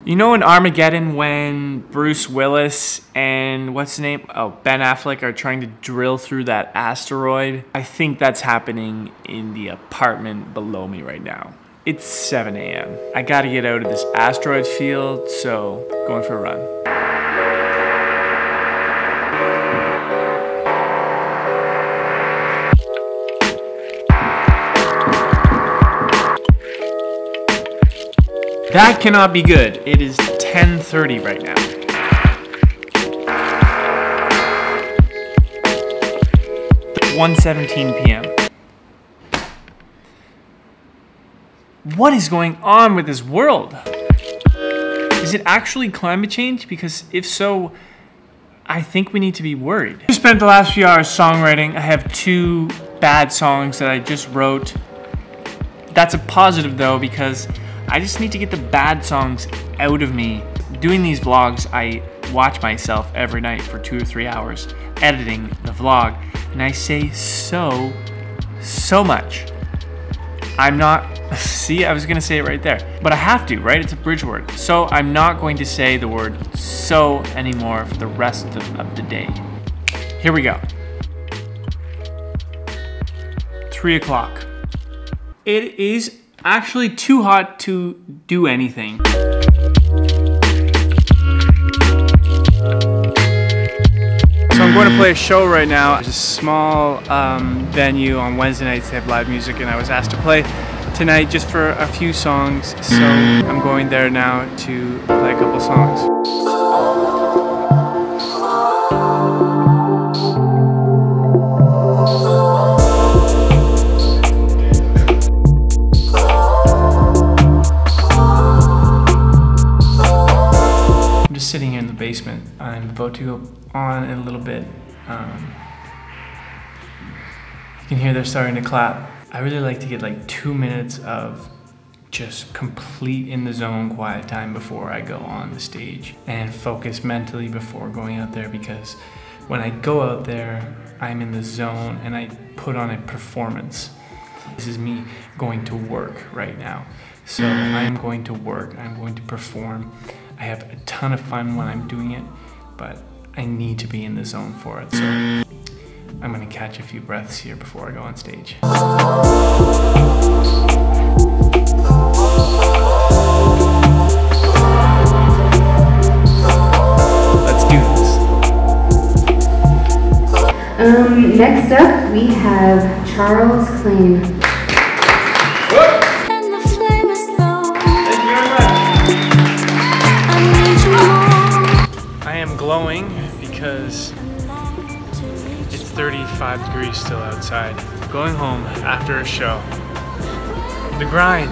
You know in Armageddon when Bruce Willis and what's his name? Oh, Ben Affleck are trying to drill through that asteroid? I think that's happening in the apartment below me right now. It's 7 a.m. I gotta get out of this asteroid field, so going for a run. That cannot be good. It is 10:30 right now. It's 1:17 p.m. What is going on with this world? Is it actually climate change? Because if so, I think we need to be worried. I spent the last few hours songwriting. I have 2 bad songs that I just wrote. That's a positive though, because I just need to get the bad songs out of me. Doing these vlogs, I watch myself every night for 2 or 3 hours editing the vlog, and I say so much. I'm not, see, I was gonna say it right there, but I have to, right? It's a bridge word. So I'm not going to say the word so anymore for the rest of the day. Here we go. 3 o'clock. It is actually too hot to do anything. So I'm going to play a show right now. It's a small venue on Wednesday nights. They have live music, and I was asked to play tonight just for a few songs. So I'm going there now to play a couple songs. Sitting here in the basement. I'm about to go on in a little bit. You can hear they're starting to clap. I really like to get like 2 minutes of just complete in the zone quiet time before I go on the stage and focus mentally before going out there, because when I go out there, I'm in the zone and I put on a performance. This is me going to work right now. So I'm going to work, I'm going to perform. I have a ton of fun when I'm doing it, but I need to be in the zone for it. So I'm gonna catch a few breaths here before I go on stage. Let's do this. Next up, we have Charles Klein. I am glowing because it's 35 degrees still outside. Going home after a show. The grind.